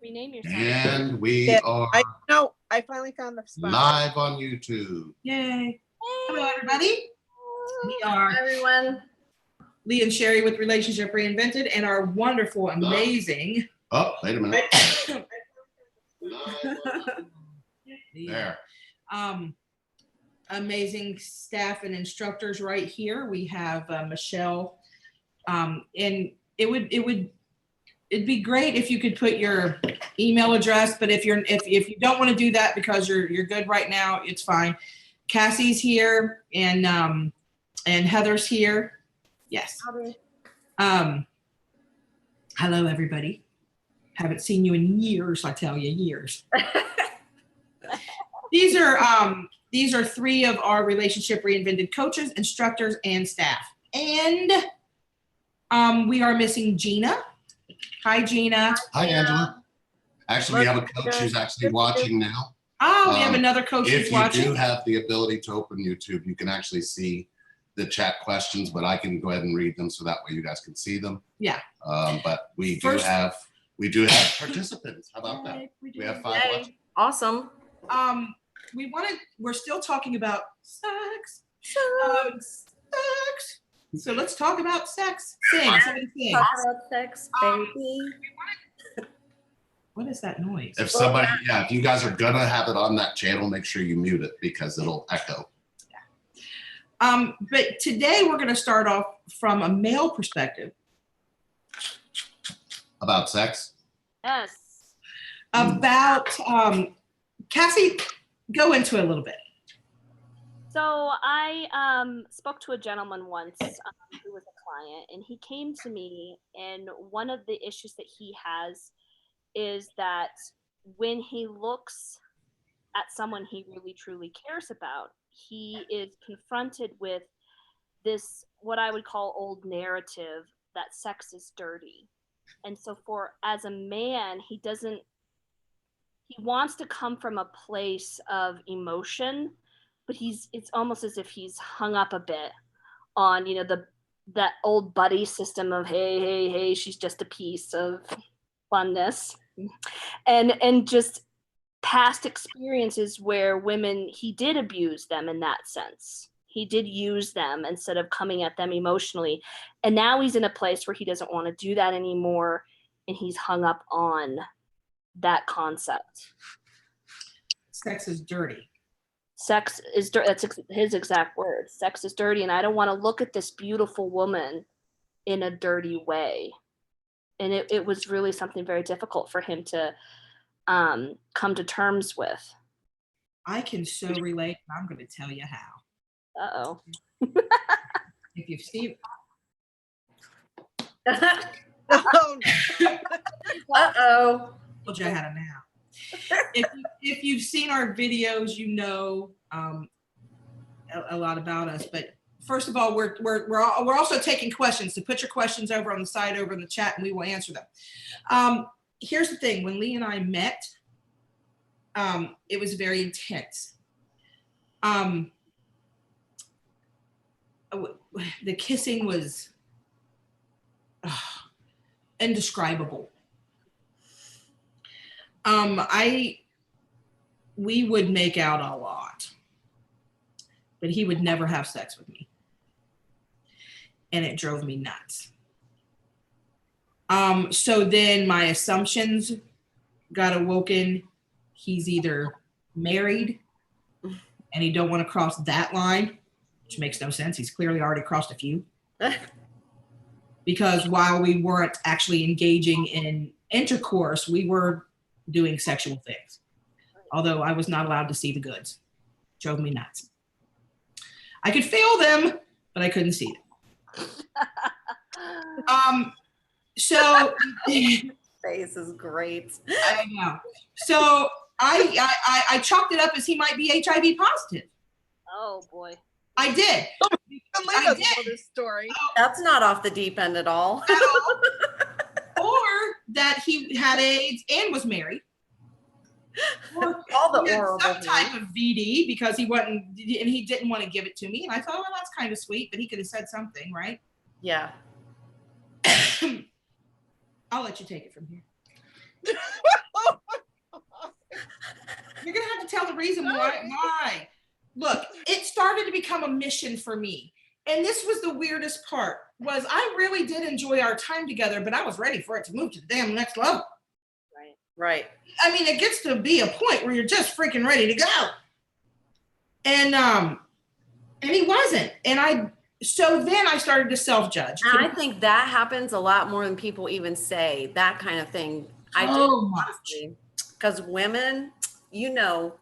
Rename yourself. And we are I finally found the spot. live on YouTube. Yay. Hello, everybody. We are Hi, everyone. Lee and Sherry with Relationship Reinvented and our wonderful, amazing. Oh, wait a minute. There. Amazing staff and instructors right here. We have Michelle, and it'd be great if you could put your email address, but if you don't want to do that because you're good right now, it's fine. Cassie's here and Heather's here. Yes. Hello, everybody. Haven't seen you in years, I tell you, years. These are three of our Relationship Reinvented coaches, instructors, and staff. And we are missing Gina. Hi, Gina. Hi, Angela. Actually, we have a coach who's actually watching now. Oh, we have another coach who's watching. If you do have the ability to open YouTube, you can actually see the chat questions, but I can go ahead and read them so that way you guys can see them. Yeah. But we do have participants. How about that? We have 5 watching. Awesome. We're still talking about sex. Sex. So let's talk about sex. Talk about sex, baby. What is that noise? If you guys are gonna have it on that channel, make sure you mute it because it'll echo. Yeah. But today we're gonna start off from a male perspective. About sex? Yes. About Cassie, go into it a little bit. So I spoke to a gentleman once who was a client, and he came to me, and one of the issues that he has is that when he looks at someone he really truly cares about, he is confronted with this, what I would call old narrative that sex is dirty. And so as a man, he wants to come from a place of emotion, but it's almost as if he's hung up a bit on, that old buddy system of, hey, she's just a piece of funness. And just past experiences where women, he did abuse them in that sense. He did use them instead of coming at them emotionally. And now he's in a place where he doesn't want to do that anymore. And he's hung up on that concept. Sex is dirty. Sex is dirty. That's his exact word. Sex is dirty. And I don't want to look at this beautiful woman in a dirty way. And it was really something very difficult for him to come to terms with. I can so relate. I'm going to tell you how. Uh-oh. If you've seen... Oh, no. Uh-oh. I told you I had a now. If you've seen our videos, you know a lot about us. But first of all, we're also taking questions. So put your questions over on the side, over in the chat, and we will answer them. Here's the thing: when Lee and I met, it was very intense. The kissing was indescribable. We would make out a lot, but he would never have sex with me. And it drove me nuts. So then my assumptions got awoken. He's either married and he don't want to cross that line, which makes no sense. He's clearly already crossed a few. Because while we weren't actually engaging in intercourse, we were doing sexual things. Although I was not allowed to see the goods. Drove me nuts. I could feel them, but I couldn't see them. So face is great. I know. So I chalked it up as he might be HIV positive. Oh boy. I did. I did. This story. That's not off the deep end at all. Or that he had AIDS and was married. Or all the he had oral some disease. type of VD because he wasn't, and he didn't want to give it to me. And I thought, well, that's kind of sweet, but he could have said something, right? Yeah. I'll let you take it from here. the reason why. Look, it started to become a mission for me. And this was the weirdest part, was I really did enjoy our time together, but I was ready for it to move to the damn next level. Right. I mean, it gets to be a point where you're just freaking ready to go. And he wasn't. So then I started to self-judge. And I think that happens a lot more than people even say, that kind of thing. I do, So much. honestly. Because women, you know.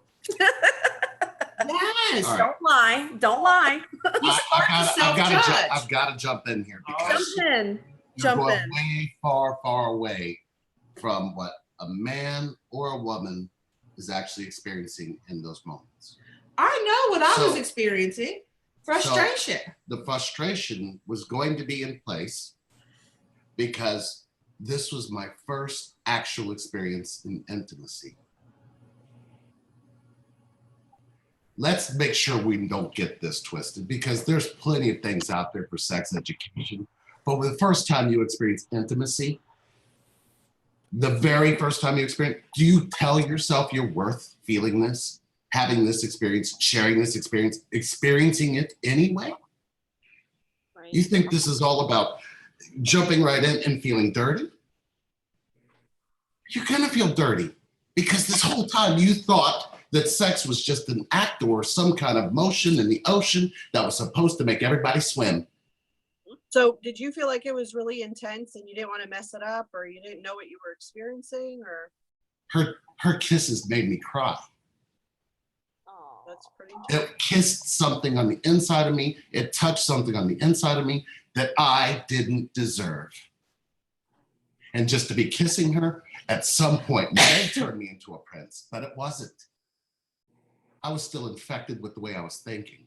Yes. All right. Don't lie. I've got to jump in here because Jump you're in. way far away from what a man or a woman is actually experiencing in those moments. I know what I was experiencing. Frustration. So the frustration was going to be in place because this was my first actual experience in intimacy. Let's make sure we don't get this twisted, because there's plenty of things out there for sex education. But with the first time you experience intimacy, the very first time you experience, do you tell yourself you're worth feeling this, having this experience, sharing this experience, experiencing it anyway? Right. You think this is all about jumping right in and feeling dirty? You're gonna feel dirty because this whole time you thought that sex was just an act or some kind of motion in the ocean that was supposed to make everybody swim. So did you feel like it was really intense and you didn't want to mess it up, or you didn't know what you were experiencing, or? Her kisses made me cry. Oh, that's pretty intense. It kissed something on the inside of me. It touched something on the inside of me that I didn't deserve. And just to be kissing her at some point may turn me into a prince, but it wasn't. I was still infected with the way I was thinking.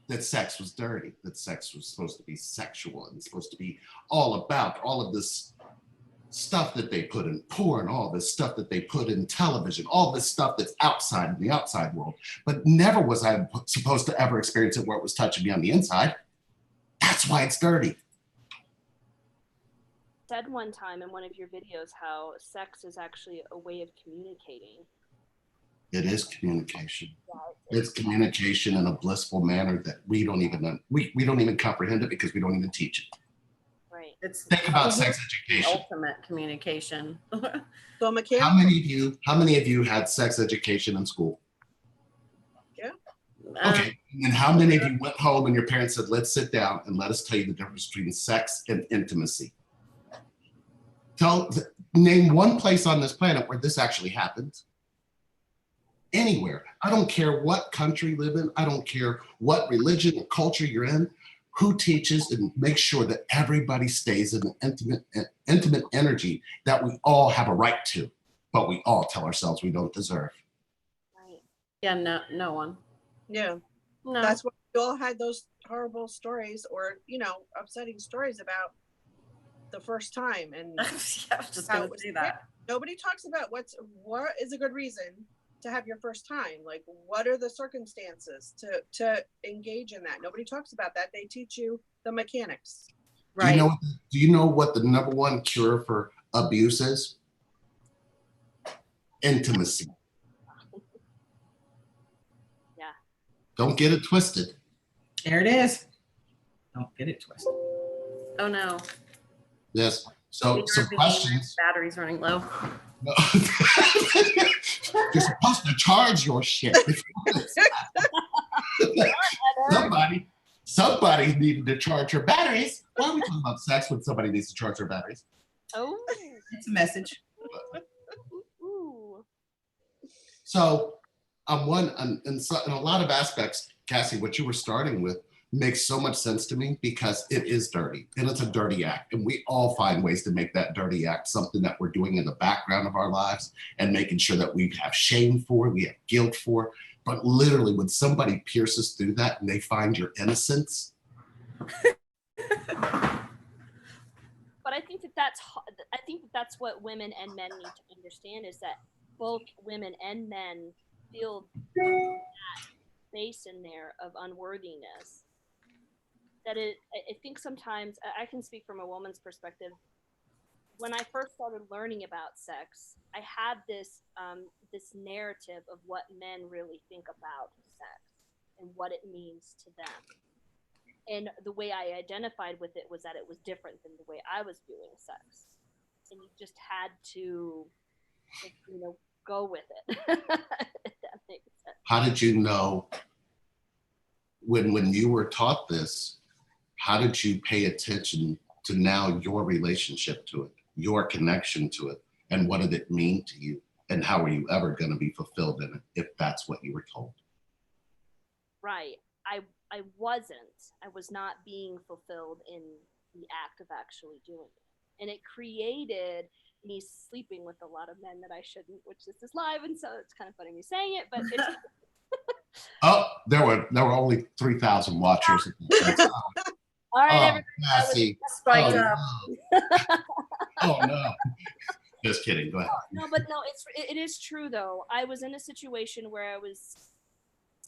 That sex was dirty, that sex was supposed to be sexual and supposed to be all about all of this stuff that they put in porn, all this stuff that they put in television, all this stuff that's outside in the outside world. But never was I supposed to ever experience it where it was touching me on the inside. That's why it's dirty. Said one time in one of your videos how sex is actually a way of communicating. It is communication. It's communication in a blissful manner that we don't even we don't even comprehend it because we don't even teach it. Right. Think about sex education. Ultimate communication. So McKenna, how many of you had sex education in school? Yeah. Okay. And how many of you went home and your parents said, let's sit down and let us tell you the difference between sex and intimacy? Name one place on this planet where this actually happens. Anywhere. I don't care what country you live in. I don't care what religion or culture you're in. Who teaches and makes sure that everybody stays in an intimate energy that we all have a right to, but we all tell ourselves we don't deserve. Right. Yeah, no one. Yeah. No. That's why we all had those horrible stories, or upsetting stories about the first time. And yeah, I was just gonna say that. Nobody talks about what is a good reason to have your first time. Like, what are the circumstances to engage in that? Nobody talks about that. They teach you the mechanics. Right. Do you know what the number one cure for abuse is? Intimacy. Yeah. Don't get it twisted. There it is. Don't get it twisted. Oh no. Yes. So some questions. Battery's running low. No. You're supposed to charge your shit. Somebody needed to charge her batteries. Why are we talking about sex when somebody needs to charge their batteries? Oh, It's a message. ooh. So in a lot of aspects, Cassie, what you were starting with makes so much sense to me because it is dirty and it's a dirty act. And we all find ways to make that dirty act something that we're doing in the background of our lives and making sure that we have shame for, we have guilt for. But literally when somebody pierces through that and they find your innocence. But I think that's what women and men need to understand, is that both women and men feel that space in there of unworthiness. That I think sometimes, I can speak from a woman's perspective, when I first started learning about sex, I had this narrative of what men really think about sex and what it means to them. And the way I identified with it was that it was different than the way I was viewing sex. And you just had to, go with it. If that makes sense. How did you know when you were taught this? How did you pay attention to now your relationship to it, your connection to it, and what did it mean to you? And how are you ever going to be fulfilled in it if that's what you were told? Right. I was not being fulfilled in the act of actually doing it. And it created me sleeping with a lot of men that I shouldn't, which this is live, and so it's kind of funny me saying it, but it's Oh, there were only 3,000 watchers. all right, everybody. Cassie. Spiked Oh, up. no. Oh no. Just kidding. Go ahead. No, but no, it is true though. I was in a situation where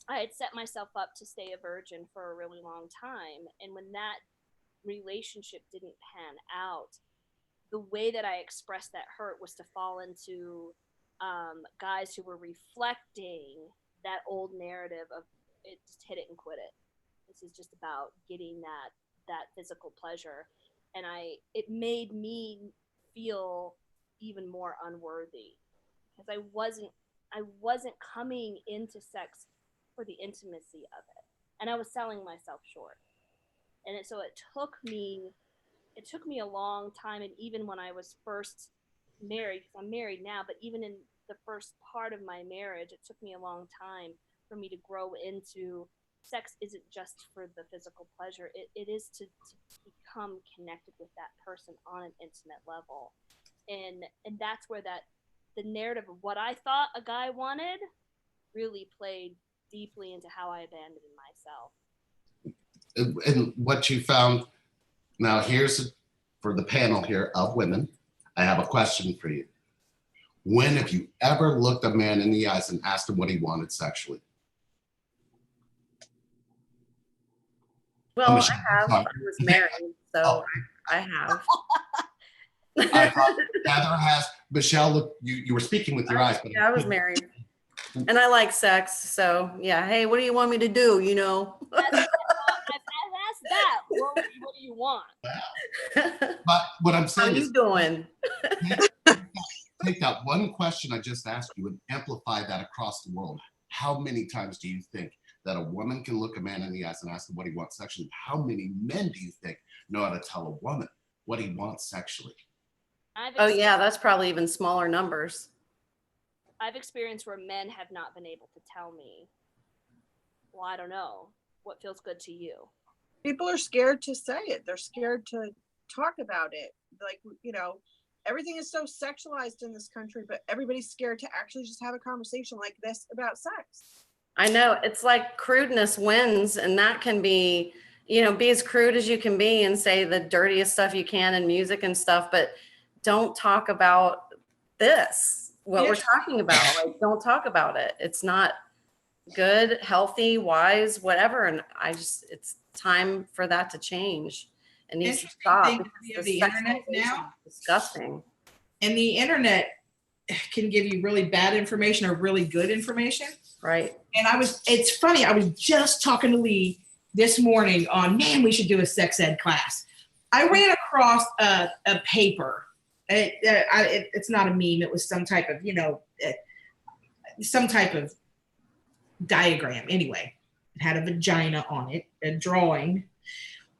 I had set myself up to stay a virgin for a really long time, and when that relationship didn't pan out, the way that I expressed that hurt was to fall into guys who were reflecting that old narrative of it, just hit it and quit it. This is just about getting that physical pleasure, and it made me feel even more unworthy because I wasn't coming into sex for the intimacy of it, and I was selling myself short. And so it took me a long time, and even when I was first married, because I'm married now, but even in the first part of my marriage, it took me a long time for me to grow into sex isn't just for the physical pleasure. It is to become connected with that person on an intimate level. And that's where the narrative of what I thought a guy wanted really played deeply into how I abandoned myself. And what you found, now here's for the panel here of women, I have a question for you. When have you ever looked a man in the eyes and asked him what he wanted sexually? Well, I have. I was married, so I have. I thought Heather has. Michelle, look, you were speaking with your eyes. But yeah, I was married. And I like sex, so yeah. Hey, what do you want me to do? I've asked that. What do you want? But what I'm saying is, how you doing? take that one question I just asked you and amplify that across the world. How many times do you think that a woman can look a man in the eyes and ask him what he wants sexually? How many men do you think know how to tell a woman what he wants sexually? Oh yeah, that's probably even smaller numbers. I've experienced where men have not been able to tell me, well, I don't know, what feels good to you. People are scared to say it. They're scared to talk about it. Like, everything is so sexualized in this country, but everybody's scared to actually just have a conversation like this about sex. I know, it's like crudeness wins, and that can be, be as crude as you can be and say the dirtiest stuff you can in music and stuff, but don't talk about this, what we're talking about. Like, don't talk about it. It's not good, healthy, wise, whatever. And it's time for that to change. It needs to stop. The internet now is disgusting. And the internet can give you really bad information or really good information. Right. And it's funny, I was just talking to Lee this morning on, man, we should do a sex ed class. I ran across a paper. It's not a meme. It was some type of, some type of diagram. Anyway, it had a vagina on it, a drawing,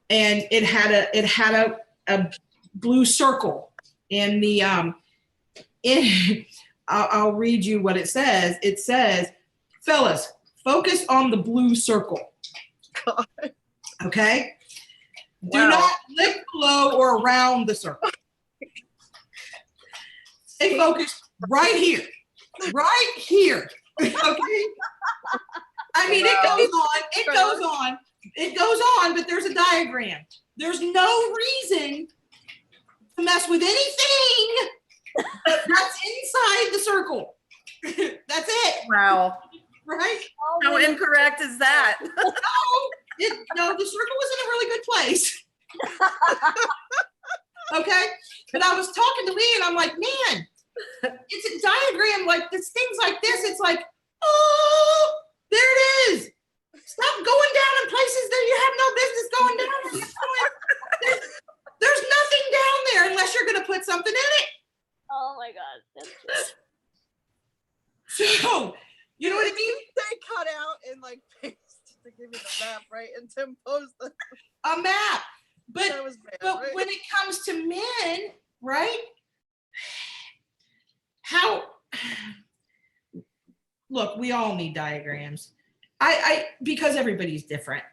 and it had a blue circle in the I'll read you what it says. It says, fellas, focus on the blue circle. God. Okay? Wow. Do not lick below or around the circle. Stay focused right here. Right here. Okay? I mean, it goes on, but there's a diagram. There's no reason to mess with anything that's inside the circle. That's it. Wow. Right? How incorrect is that? No, the circle was in a really good place. Okay. But I was talking to Lee and I'm like, man, it's a diagram like this, things like this. It's like, oh, there it is. Stop going down in places that you have no business going down. There's nothing down there unless you're going to put something in it. Oh my God. That's true. So, you know what I mean? They cut out and like paste to give you the map, right? And Tim posed A map. But, that was bad, but right? when it comes to men, right? Look, we all need diagrams. Because everybody's different.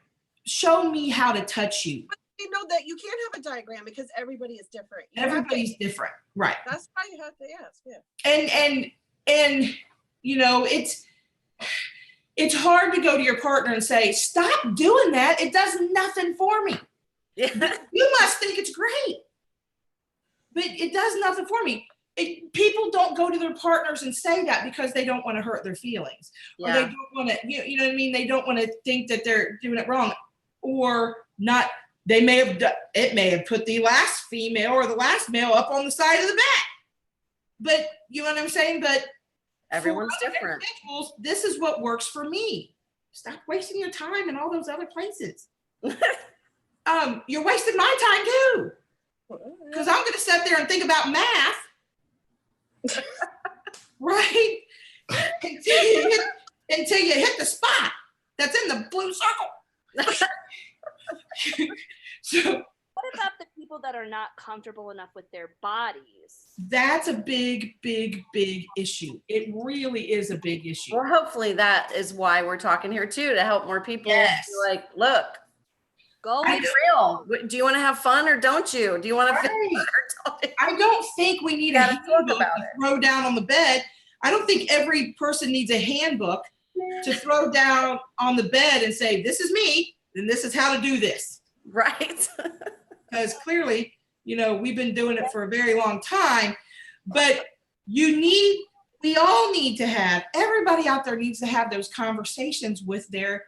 Show me how to touch you. But you know that you can't have a diagram because everybody is different. Everybody's different, right? That's why you have to ask, yeah. And you know, it's hard to go to your partner and say, stop doing that. It does nothing for me. Yeah. You must think it's great, but it does nothing for me. People don't go to their partners and say that because they don't want to hurt their feelings, or they don't want to, you know what I mean? They don't want to think that they're doing it wrong, or not. It may have put the last female or the last male up on the side of the back, but you know what I'm saying? But Everyone's different. This is what works for me. Stop wasting your time in all those other places. You're wasting my time too, because I'm going to sit there and think about math. Right? Until you hit the spot that's in the blue circle. So what about the people that are not comfortable enough with their bodies? That's a big, big, big issue. It really is a big issue. Well, hopefully that is why we're talking here too, to help more people Yes. be like, look, Go be real. Do you want to have fun or don't you? Do you want to feel Right. good or don't you? I don't think we need a Gotta talk handbook about to it. throw down on the bed. I don't think every person needs a handbook to throw down on the bed and say, this is me, and this is how to do this. Right. Because clearly, you know, we've been doing it for a very long time, but we all need to have, everybody out there needs to have those conversations with their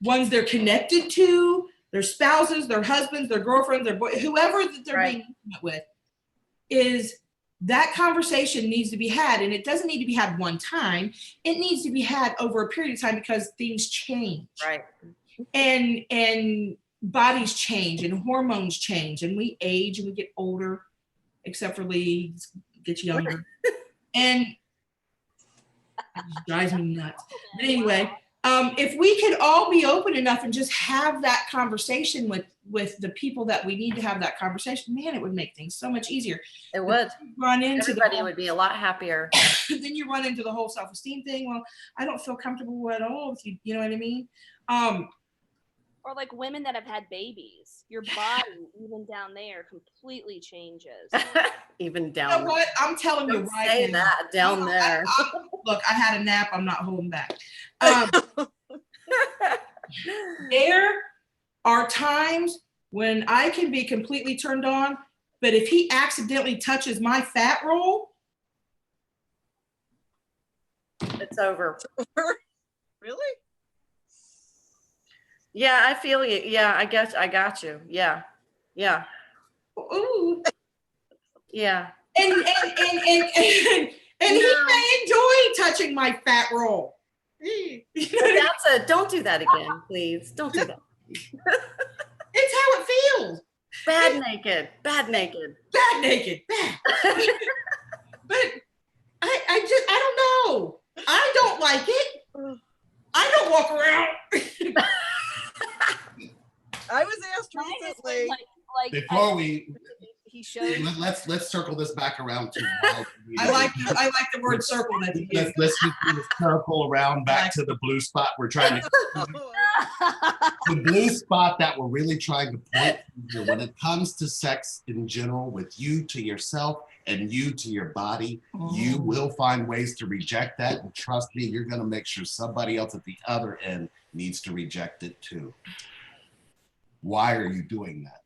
ones they're connected to, their spouses, their husbands, their girlfriends, their boy, whoever that they're Right. being intimate with. Is that conversation needs to be had, and it doesn't need to be had one time. It needs to be had over a period of time because things change. Right. And bodies change and hormones change, and we age and we get older, except for Lee gets younger. And it just drives me nuts. But anyway, if we could all be open enough and just have that conversation with the people that we need to have that conversation, man, it would make things so much easier. It would. Run into Everybody would be a lot happier. then you run into the whole self-esteem thing. Well, I don't feel comfortable at all with you. You know what I mean? Or like women that have had babies, your body, even down there, completely changes. Even You down know what? I'm telling you Don't right say now. that down there. Look, I had a nap. I'm not holding back. There are times when I can be completely turned on, but if he accidentally touches my fat roll, It's over. Really? Yeah, I feel you. Yeah, I guess I got you. Yeah. Yeah. ooh, Yeah. and he may enjoy touching my fat roll. Don't do that again, please. Don't do that. It's how it feels. Bad naked. Bad naked. Bad naked. Bad. But I don't know. I don't like it. I don't walk around. I was asked recently. Like Before he showed. let's circle this back around to. I like the word circle that you use. Let's do this circle around back to the blue spot. We're trying to the blue spot that we're really trying to point to when it comes to sex in general, with you to yourself and you to your body, you will find ways to reject that. And trust me, you're going to make sure somebody else at the other end needs to reject it too. Why are you doing that?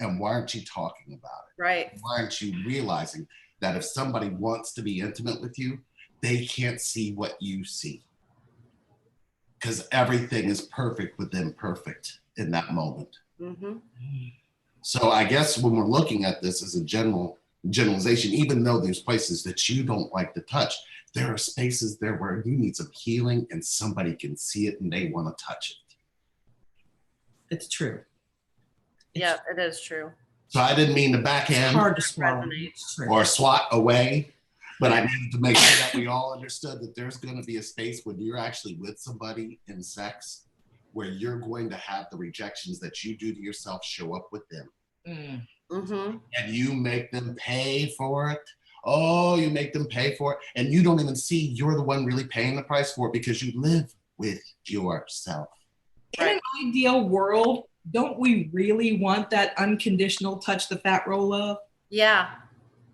And why aren't you talking about it? Right. Why aren't you realizing that if somebody wants to be intimate with you, they can't see what you see? Because everything is perfect with imperfect in that moment. Mm-hmm. So I guess when we're looking at this as a generalization, even though there's places that you don't like to touch, there are spaces there where you need some healing and somebody can see it and they want to touch it. It's true. Yeah, it is true. So I didn't mean to It's backhand hard to swallow. Resonates. It's true. or swat away, but I needed to make sure that we all understood that there's going to be a space when you're actually with somebody in sex where you're going to have the rejections that you do to yourself show up with them. Mm. Mm-hmm. And you make them pay for it. Oh, you make them pay for it. And you don't even see you're the one really paying the price for it because you live with yourself. In an ideal world, don't we really want that unconditional touch the fat roll love? Yeah.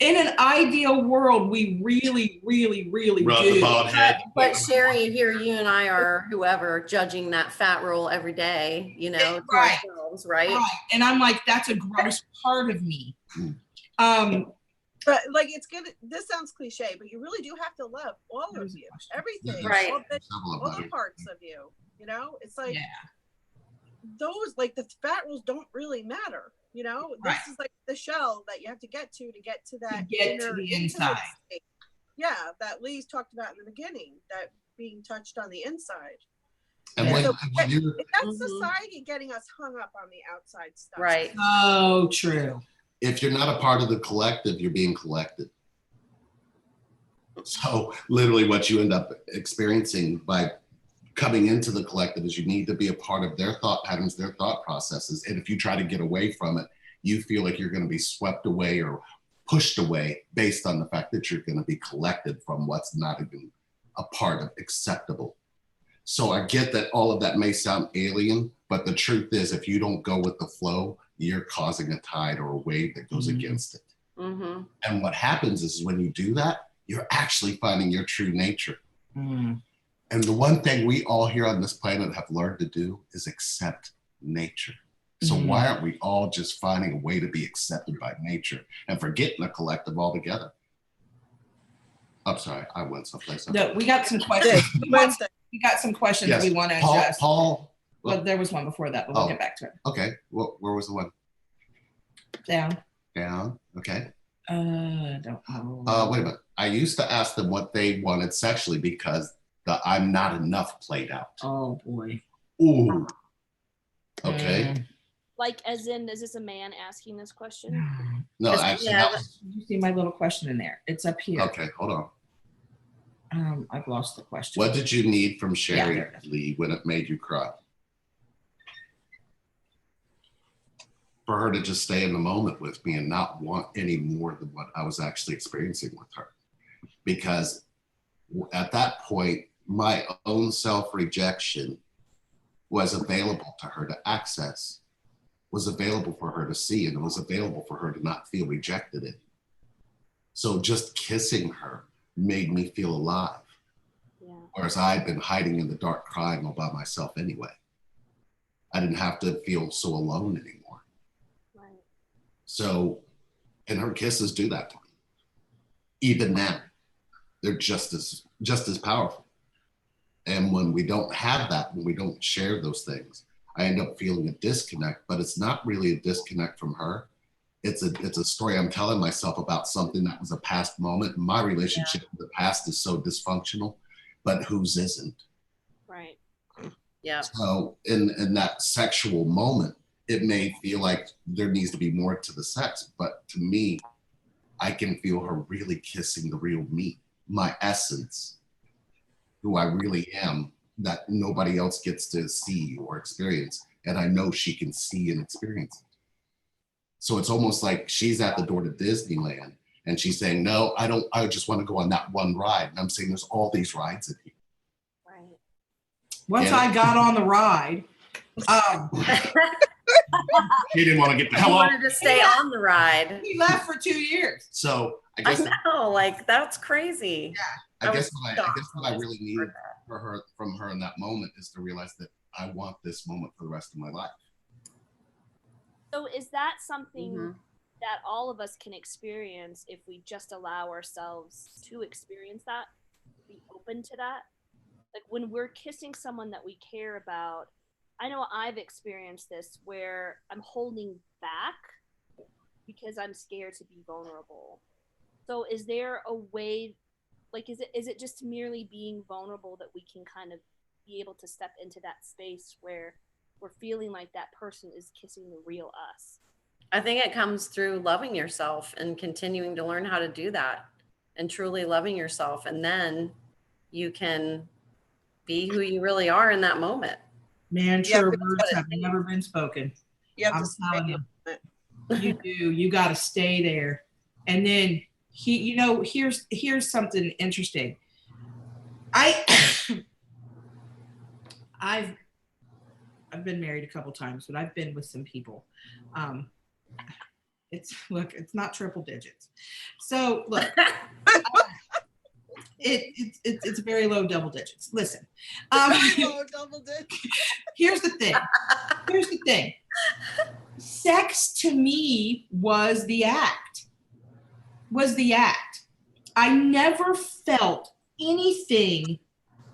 In an ideal world, we really, really, really Rub do. the bald head. But Sherry, here you and I are, whoever, judging that fat roll every day, you know, to Right. ourselves, right? Right. And I'm like, that's a gross part of me. But like, it's good. This sounds cliche, but you really do have to love all of you, everything, Right. all the parts of you. You know, it's like Yeah. those, like the fat rolls don't really matter. You know, this Right. is like the shell that you have to get to that get to inner, the intimate inside. state. Yeah, that Lee's talked about in the beginning, that being touched on the inside. And Yeah. when you're, That's Mhm. society getting us hung up on the outside stuff. Right. So true. if you're not a part of the collective, you're being collected. So literally what you end up experiencing by coming into the collective is you need to be a part of their thought patterns, their thought processes. And if you try to get away from it, you feel like you're going to be swept away or pushed away based on the fact that you're going to be collected from what's not even a part of acceptable. So I get that all of that may sound alien, but the truth is if you don't go with the flow, you're causing a tide or a wave that goes against it. Mm-hmm. And what happens is when you do that, you're actually finding your true nature. Mm. And the one thing we all here on this planet have learned to do is accept nature. So why aren't we all just finding a way to be accepted by nature and forgetting the collective altogether? I'm sorry, I went someplace else. No, we got some questions. We got some questions Yes, we want to Paul, address. Paul. Well, there was one before that, but we'll Oh. get back to it. Okay, well, where was the one? Down. Down, okay. Don't know. Wait a minute. I used to ask them what they wanted sexually because the I'm not enough played out. Oh boy. Ooh. Okay. Mm. Like, as in, is this a man asking this question? No, It's- actually, yeah, that was, You see my little question in there? It's up here. okay, hold on. I've lost the question. What did you need from Sherry there it is. Lee when it made you cry? For her to just stay in the moment with me and not want any more than what I was actually experiencing with her. Because at that point, my own self-rejection was available to her to access, was available for her to see, and it was available for her to not feel rejected in. So just kissing her made me feel alive. Yeah. Whereas I'd been hiding in the dark crying all by myself anyway. I didn't have to feel so alone anymore. Right. So, and her kisses do that to me. Even now, they're just as powerful. And when we don't have that, when we don't share those things, I end up feeling a disconnect, but it's not really a disconnect from her. It's a story I'm telling myself about something that was a past moment. My relationship with the past is so dysfunctional, but whose isn't? Right. Yeah. So in that sexual moment, it may feel like there needs to be more to the sex, but to me, I can feel her really kissing the real me, my essence, who I really am, that nobody else gets to see or experience. And I know she can see and experience it. So it's almost like she's at the door to Disneyland and she's saying, no, I just want to go on that one ride. And I'm saying there's all these rides in here. Right. Once Yeah. I got on the ride, She didn't want to get the I hell off. wanted to stay on the ride. we left for 2 years. So I I guess know, like that's crazy. I I guess was what I really needed shocked. from her in that moment is to realize that I want this moment for the rest of my life. So is that something Mhm. that all of us can experience if we just allow ourselves to experience that, be open to that? Like when we're kissing someone that we care about, I know I've experienced this where I'm holding back because I'm scared to be vulnerable. So is there a way, like, is it just merely being vulnerable that we can kind of be able to step into that space where we're feeling like that person is kissing the real us? I think it comes through loving yourself and continuing to learn how to do that and truly loving yourself. And then you can be who you really are in that moment. Man, Yeah, true but- words have never been spoken. You have I'm to stay telling in you. it. You do. You got to stay there. And then here's something interesting. I've been married a couple times, but I've been with some people. It's not triple digits. So look, it's very low double digits. Listen, Oh, double dip. here's the thing. Sex to me was the act. I never felt anything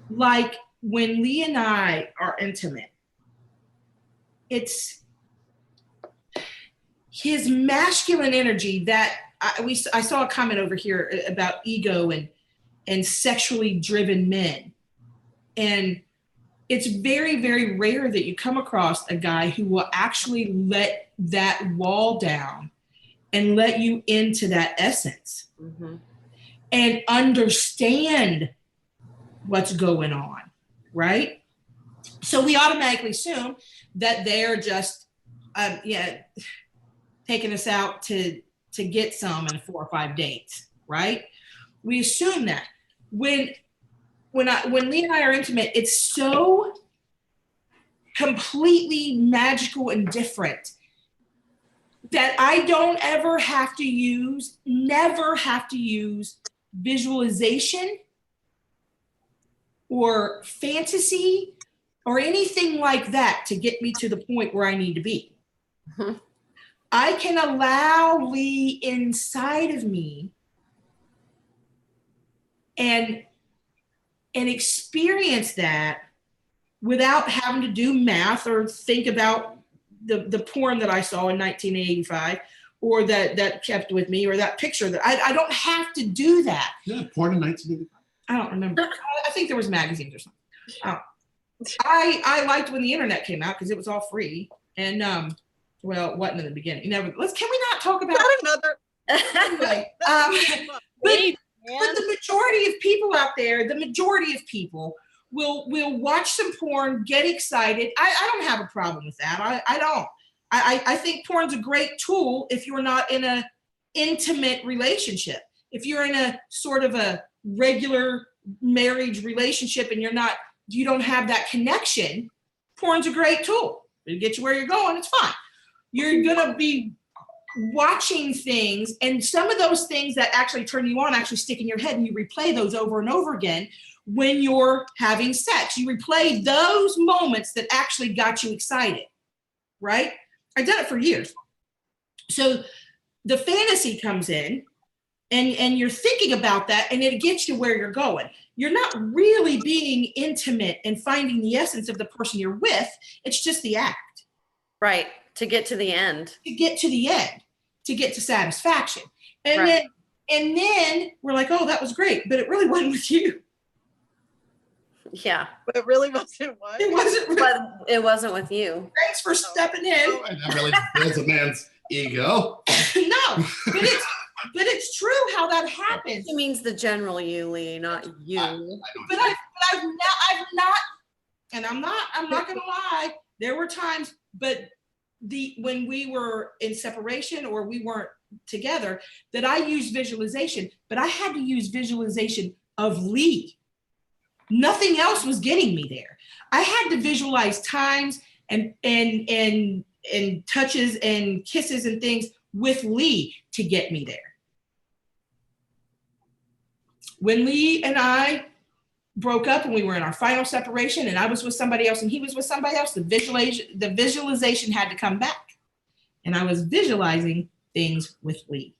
like when Lee and I are intimate. It's his masculine energy that I saw a comment over here about ego and sexually driven men. And it's very, very rare that you come across a guy who will actually let that wall down and let you into that essence and understand what's going on, right? So we automatically assume that they're just, taking us out to get some in 4 or 5 dates, right? We assume that. When Lee and I are intimate, it's so completely magical and different that I don't never have to use visualization or fantasy or anything like that to get me to the point where I need to be. I can allow Lee inside of me and experience that without having to do math or think about the porn that I saw in 1985 or that kept with me or that picture that I don't have to do that. Yeah, porn in 1985. I don't remember. I think there was magazines or something. I liked when the internet came out because it was all free. And well, it wasn't in the beginning. Can we not talk about Not another. anyway? But the majority of people out there, will watch some porn, get excited. I don't have a problem with that. I don't. I think porn's a great tool if you're not in a intimate relationship. If you're in a sort of a regular marriage relationship and you don't have that connection, porn's a great tool. It'll get you where you're going, it's fine. You're gonna be watching things, and some of those things that actually turn you on actually stick in your head, and you replay those over and over again when you're having sex. You replay those moments that actually got you excited, right? I've done it for years. So the fantasy comes in, and you're thinking about that, and it gets you where you're going. You're not really being intimate and finding the essence of the person you're with. It's just the act. Right. To get to the end. To get to the end, to get to satisfaction. And Right. then we're like, oh, that was great, but it really wasn't with you. Yeah. But it really wasn't what? It wasn't. But it wasn't with you. Thanks for stepping in. Oh, and that really builds a man's ego. No, but it's true how that happens. It means the general you, Lee, not you. But I've not, and I'm not gonna lie. There were times, but when we were in separation or we weren't together, that I used visualization, but I had to use visualization of Lee. Nothing else was getting me there. I had to visualize times and touches and kisses and things with Lee to get me there. When Lee and I broke up and we were in our final separation and I was with somebody else and he was with somebody else, the visualization had to come back. And I was visualizing things with Lee.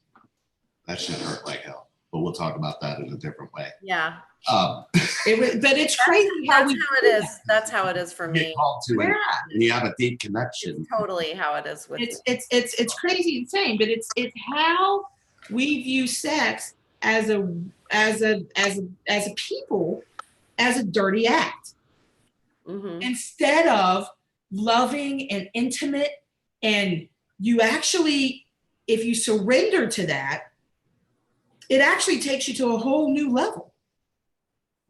That shit hurt like hell. but we'll talk about that in a different way. Yeah. Um, But it's crazy how That's we how it is. That's how it is for get me. called to it, Yeah. and you have a deep connection. It's totally how it is with It's crazy insane, but it's how we view sex as a people, as a dirty act, Mhm. instead of loving and intimate. And you actually, if you surrender to that, it actually takes you to a whole new level.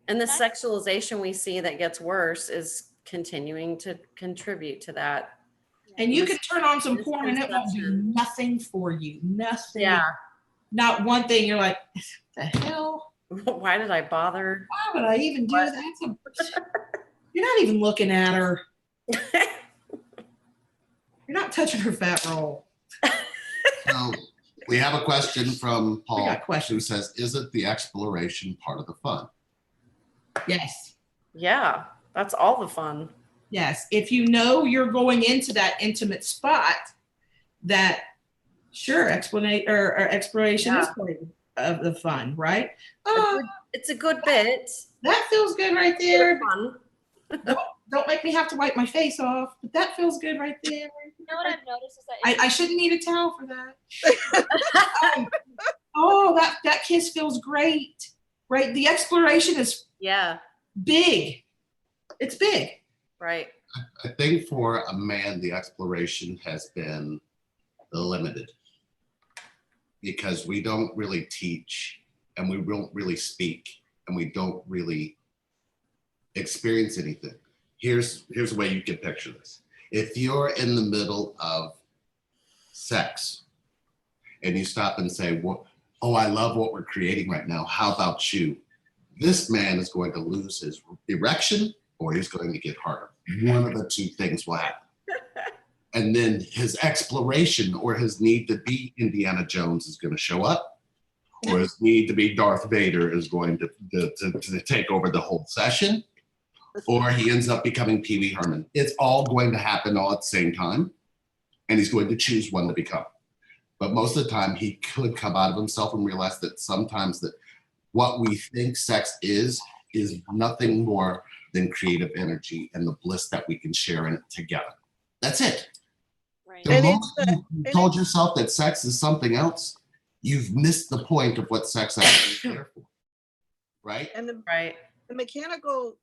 And the sexualization we see that gets worse is continuing to contribute to that. And you can turn on some porn and it won't do Misconception. nothing for you. Nothing. Yeah. Not one thing. You're like, the hell? Why did I bother? Why would I even do What? that? You're not even looking at her. You're not touching her fat roll. So we have a question from Paul got questions. who says, isn't the exploration part of the fun? Yes. Yeah, that's all the fun. Yes. If you know you're going into that intimate spot, that sure, exploration is part of the fun, right? Oh, It's a good bit. that feels good right there. Fun. Don't make me have to wipe my face off, but that feels good right there. You know what I've noticed is that I shouldn't need a towel for that. Oh, that kiss feels great, right? The exploration is Yeah, big. It's big. right. I think for a man, the exploration has been limited because we don't really teach and we don't really speak and we don't really experience anything. Here's a way you can picture this. If you're in the middle of sex and you stop and say, well, oh, I love what we're creating right now. How about you? This man is going to lose his erection or he's going to get harder. One of the two things will happen. And then his exploration or his need to be Indiana Jones is going to show up, or his need to be Darth Vader is going to take over the whole session, or he ends up becoming Pee Wee Herman. It's all going to happen all at the same time, and he's going to choose one to become. But most of the time, he could come out of himself and realize that sometimes that what we think sex is nothing more than creative energy and the bliss that we can share in it together. That's it. right. The And moment it's you told yourself that sex is something else, you've missed the point of what sex actually is there for. Right? and the Right. mechanical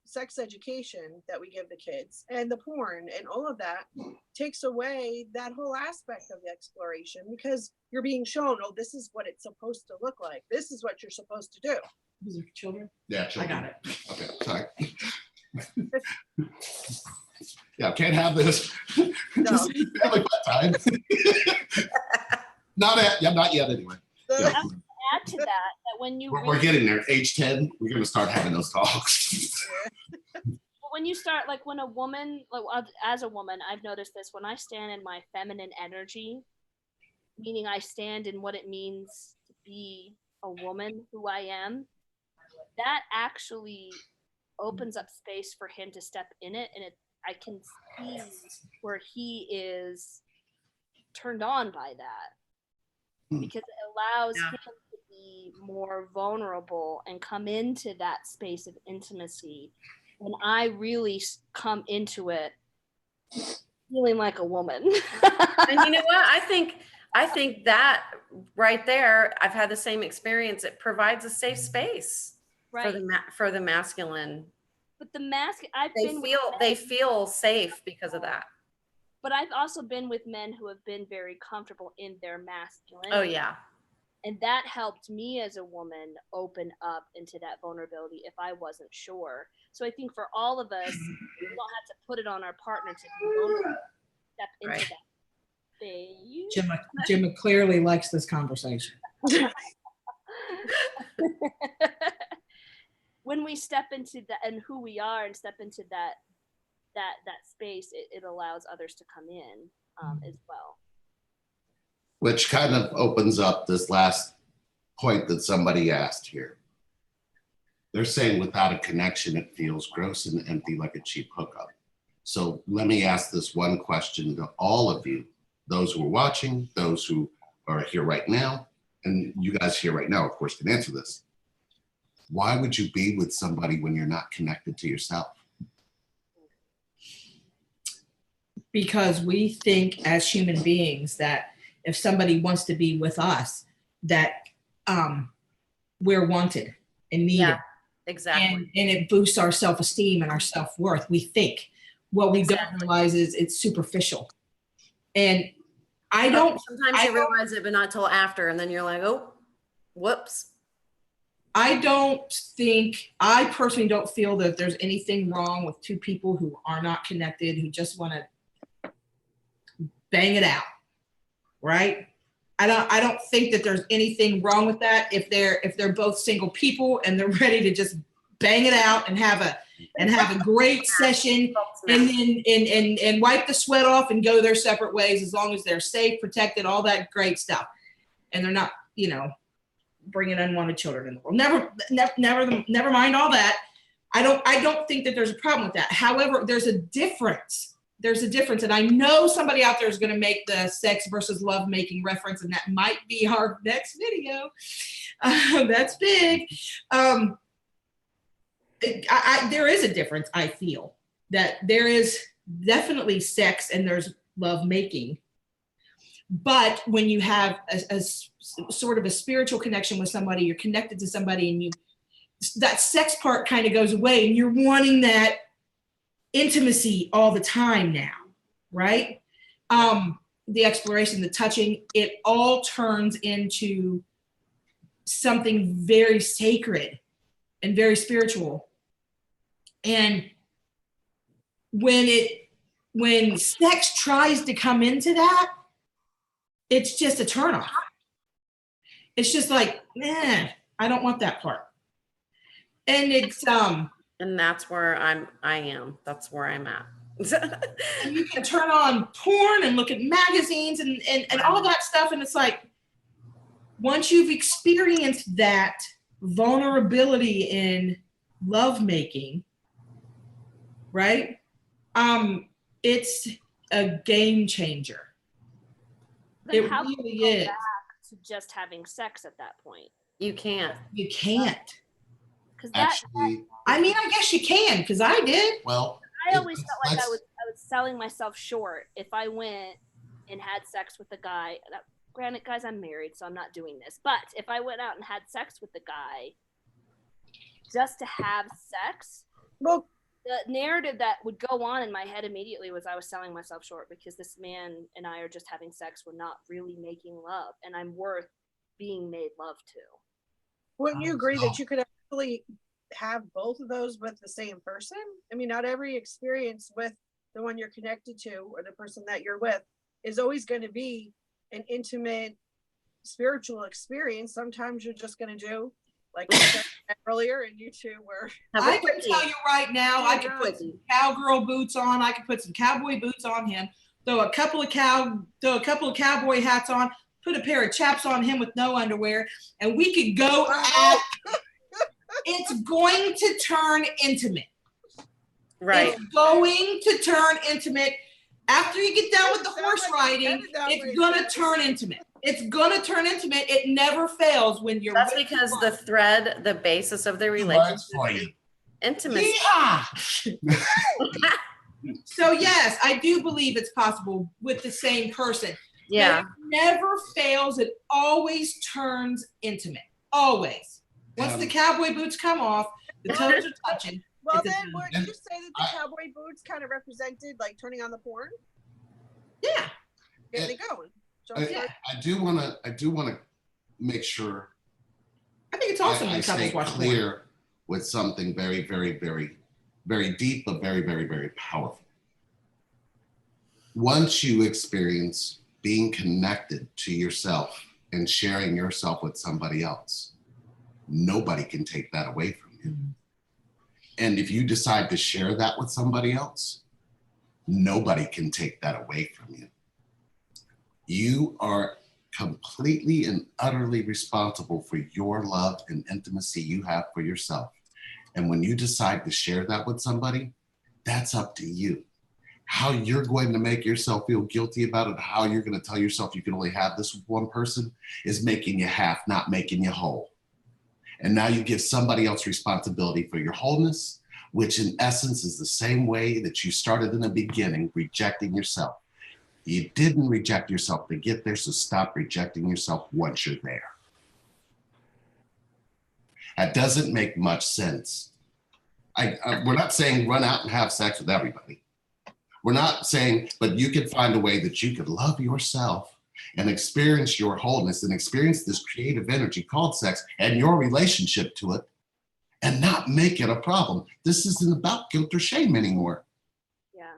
sex education that we give the kids and the porn and all of that takes away that whole aspect of the exploration because you're being shown, oh, this is what it's supposed to look like. This is what you're supposed to do. These are children. Yeah, I children. got it. Okay, sorry. Yeah, can't have this. Just family time. Not yet anyway. Yeah. Add to that when you We're getting there. Age 10, we're going to start having those talks. when you start like when a woman like as a woman, I've noticed this when I stand in my feminine energy, meaning I stand in what it means to be a woman who I am, that actually opens up space for him to step in it, and I can see where he is turned on by that because it allows him to be more vulnerable and come into that space of intimacy. And I really come into it feeling like a woman. And you know what? I think that right there, I've had the same experience. It provides a safe space right. for the masculine. But the mask, They feel safe because of that. But I've also been with men who have been very comfortable in their masculinity. Oh yeah. And that helped me as a woman open up into that vulnerability if I wasn't sure. So I think for all of us, we don't have to put it on our partner to be vulnerable, step into that space. Gemma clearly likes this conversation. When we step into that and who we are and step into that space, it allows others to come in as well. Which kind of opens up this last point that somebody asked here. They're saying without a connection, it feels gross and empty like a cheap hookup. So let me ask this one question to all of you, those who are watching, those who are here right now. and you guys here right now, of course, can answer this. Why would you be with somebody when you're not connected to yourself? Because we think as human beings that if somebody wants to be with us, that we're wanted and needed. Yeah, exactly. And it boosts our self-esteem and our self-worth. We think. What we don't realize is it's superficial. And sometimes you realize it, but not till after, and then you're like, oh, whoops. I personally don't feel that there's anything wrong with two people who are not connected, who just want to bang it out, right? I don't think that there's anything wrong with that if they're both single people and they're ready to just bang it out and have a great session and then and wipe the sweat off and go their separate ways, as long as they're safe, protected, all that great stuff, and they're not, bringing unwanted children in the world. Never mind all that. I don't think that there's a problem with that. However, there's a difference. And I know somebody out there is going to make the sex versus love making reference, and that might be our next video. That's big. There is a difference. I feel that there is definitely sex and there's love making. But when you have a sort of a spiritual connection with somebody, you're connected to somebody, and that sex part kind of goes away, and you're wanting that intimacy all the time now, right? The exploration, the touching, it all turns into something very sacred and very spiritual. And when sex tries to come into that, it's just a turnoff. It's just like, I don't want that part. And it's and that's where I am. That's where I'm at. and you can turn on porn and look at magazines and all that stuff. And it's like, once you've experienced that vulnerability in lovemaking, right? It's a game changer. Then It how really can you go is. back to just having sex at that point? You can't. You can't. Because Actually, I mean, I guess you can, because I did. well, I always felt like I let's- was selling myself short if I went and had sex with a guy. Granted, guys, I'm married, so I'm not doing this. But if I went out and had sex with the guy just to have sex, Well, the narrative that would go on in my head immediately was I was selling myself short because this man and I are just having sex. We're not really making love, and I'm worth being made love to. wouldn't you agree that you could actually have both of those with the same person? I mean, not every experience with the one you're connected to or the person that you're with is always going to be an intimate spiritual experience. Sometimes you're just going to do, like we said earlier, and you two were. I can tell you right now, I could put some cowgirl boots on. I could put some cowboy boots on him. Throw a couple of cowboy hats on. Put a pair of chaps on him with no underwear, and we could go at. It's going to turn intimate. Right. It's going to turn intimate. After you get done with the horse riding, it's going to turn intimate. It's going to turn intimate. It never fails when you're. That's because the thread, the basis of the relationship, intimacy. Yeah. So yes, I do believe it's possible with the same person. Yeah. But it never fails. It always turns intimate. Always. Once the cowboy boots come off, the toes are touching. Well, then, would you say that the cowboy boots kind of represented like turning on the porn? Yeah. Get me going. I do want to make sure. I think it's awesome I when couples stay watch clear porn. with something very, very, very, very deep, but very, very, very powerful. Once you experience being connected to yourself and sharing yourself with somebody else, nobody can take that away from you. Mm-hmm. And if you decide to share that with somebody else, nobody can take that away from you. You are completely and utterly responsible for your love and intimacy you have for yourself. And when you decide to share that with somebody, that's up to you. how you're going to make yourself feel guilty about it, how you're going to tell yourself you can only have this with one person, is making you half, not making you whole. And now you give somebody else responsibility for your wholeness, which in essence is the same way that you started in the beginning, rejecting yourself. You didn't reject yourself to get there, so stop rejecting yourself once you're there. That doesn't make much sense. We're not saying run out and have sex with everybody. We're not saying, but you could find a way that you could love yourself and experience your wholeness and experience this creative energy called sex and your relationship to it and not make it a problem. This isn't about guilt or shame anymore. Yeah.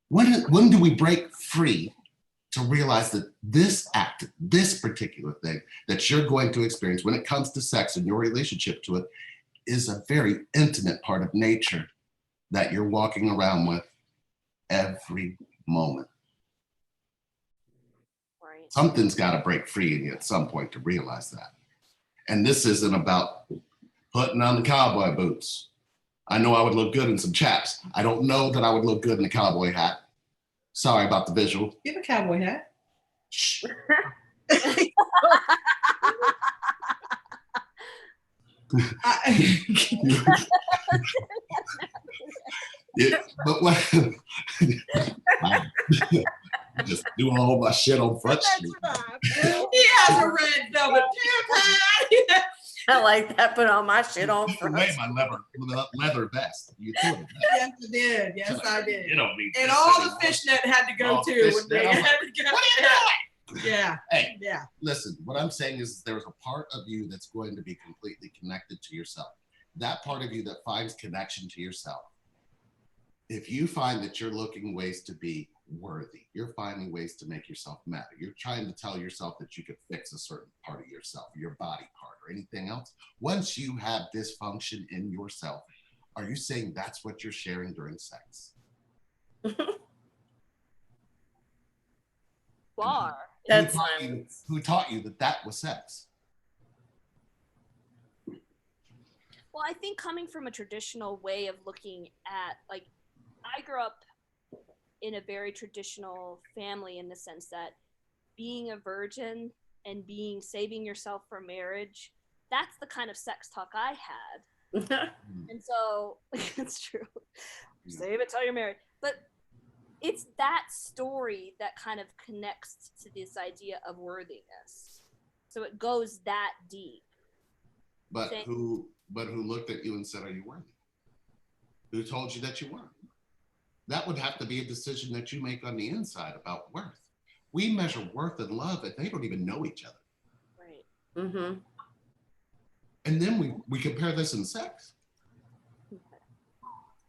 When do we break free to realize that this act, this particular thing that you're going to experience when it comes to sex and your relationship to it is a very intimate part of nature that you're walking around with every moment? Right. Something's got to break free in you at some point to realize that. And this isn't about putting on the cowboy boots. I know I would look good in some chaps. I don't know that I would look good in a cowboy hat. Sorry about the visual. You have a cowboy hat. Shh. Yeah, but what? Just do all my shit on Front Street. He has a red velvet hat. I like that. Put all my shit on You front. made my leather vest. You threw it. Yes, I did. Yes, I did. You don't need And this all the anymore. fishnet had to go All the too. When fishnet. they I'm had like, to go. what are you doing? Yeah. Hey, Yeah. listen, what I'm saying is there's a part of you that's going to be completely connected to yourself. That part of you that finds connection to yourself. If you find that you're looking ways to be worthy, you're finding ways to make yourself matter, you're trying to tell yourself that you could fix a certain part of yourself, your body part or anything else. Once you have dysfunction in yourself, are you saying that's what you're sharing during sex? Bar. That's who taught you that that was sex? Well, I think coming from a traditional way of looking at, like, I grew up in a very traditional family in the sense that being a virgin and saving yourself for marriage, that's the kind of sex talk I had. And so it's true. Save it till you're married. But it's that story that kind of connects to this idea of worthiness. So it goes that deep. But who looked at you and said, are you worthy? Who told you that you weren't? That would have to be a decision that you make on the inside about worth. We measure worth and love and they don't even know each other. Right. Mm-hmm. And then we compare this in sex.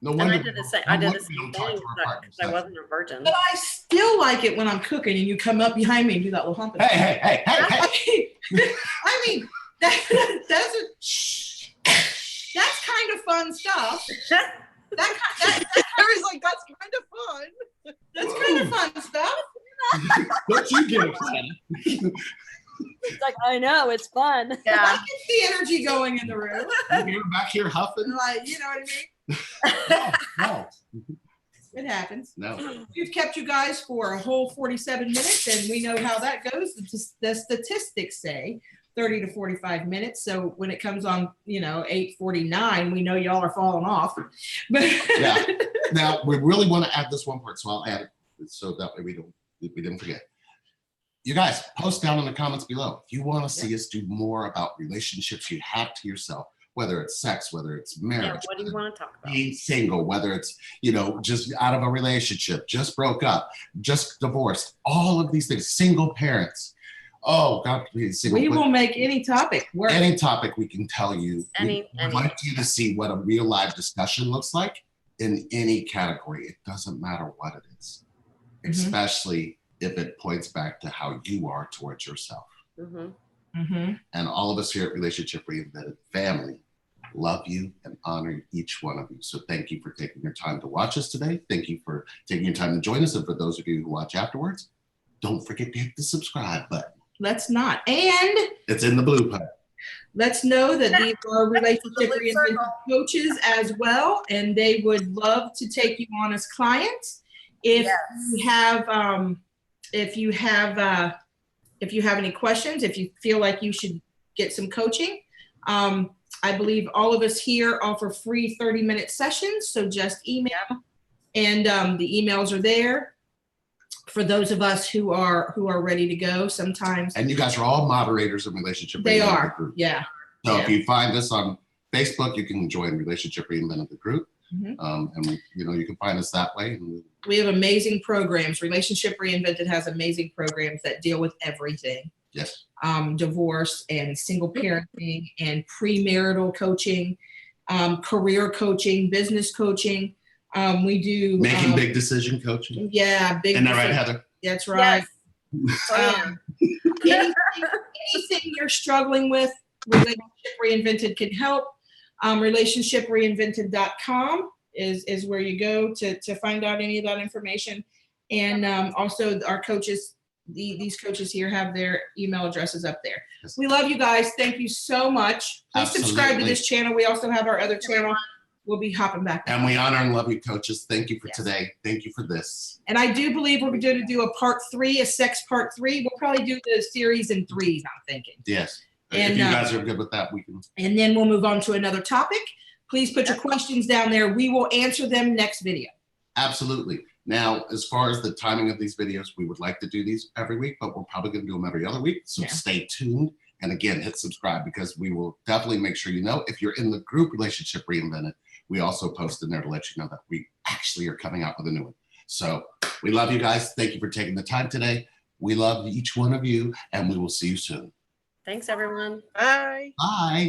No And wonder I did the same. I did the we same don't talk thing to our partners. because I wasn't a virgin. But I still like it when I'm cooking and you come up behind me and do that little humping. Hey. I mean, that's kind of fun stuff. Harry's like, that's kind of fun. That's kind of fun stuff. Don't you get excited? It's like, I know, it's fun. I Yeah. get the energy going in the room. You're back here huffing? Like, you know what I mean? No. It happens. No. We've kept you guys for a whole 47 minutes, and we know how that goes. The statistics say 30 to 45 minutes. So when it comes on, 8:49, we know y'all are falling off. But Yeah. Now we really want to add this one part, so I'll add it so that way we didn't forget. You guys, post down in the comments below. If you want to see us do more about relationships you have to yourself, whether it's sex, whether it's marriage, Yeah, what do you want to talk about? being single, whether it's, just out of a relationship, just broke up, just divorced, all of these things, single parents. Oh, God, please, single. we will make any topic work. Any topic we can tell you. Any- We want you to see what a real live discussion looks like in any category. It doesn't matter what it is, especially if it points back to how you are towards yourself. Mm-hmm. And all of us here at Relationship Reinvented Family love you and honor each one of you. So thank you for taking your time to watch us today. Thank you for taking your time to join us. And for those of you who watch afterwards, don't forget to hit the subscribe button. Let's not. And It's in the blue pipe. let's know that these are relationship Blue reinvention circle. coaches as well, and they would love to take you on as clients. If Yes. you have any questions, if you feel like you should get some coaching, I believe all of us here offer free 30-minute sessions. So just email, and the emails are there for those of us who are ready to go. Sometimes, and you guys are all moderators in Relationship they Reinvented are, group. yeah. So if you find us on Facebook, you can join Relationship Reinvented the group, Mhm. and you can find us that way. And We have amazing programs. Relationship Reinvented has amazing programs that deal with everything. yes, Divorce and single parenting and premarital coaching, career coaching, business coaching. We do making big decision coaching. Yeah, big. Isn't that right, Heather? That's right. Yes. Oh, Anything you're struggling with, Relationship Reinvented can help. RelationshipReinvented.com is where you go to find out any of that information. And also our coaches, these coaches here have their email addresses up there. Yes. We love you guys. Thank you so much. Please subscribe to Absolutely. this channel. We also have our other channel. We'll be hopping back. And we honor and love you, coaches. Thank you for Yes. today. Thank you for this. And I do believe we're going to do a part 3, a sex part 3. We'll probably do the series in 3s, I'm thinking. Yes. And, if you guys are good with that, we can. And then we'll move on to another topic. Please put your questions down there. We will answer them next video. Absolutely. Now, as far as the timing of these videos, we would like to do these every week, but we're probably going to do them every other week. So stay tuned. And again, hit subscribe, because we will definitely make sure you know. If you're in the group Relationship Reinvented, we also post in there to let you know that we actually are coming out with a new one. So we love you guys. Thank you for taking the time today. We love each one of you, and we will see you soon. thanks, everyone. Bye. Bye.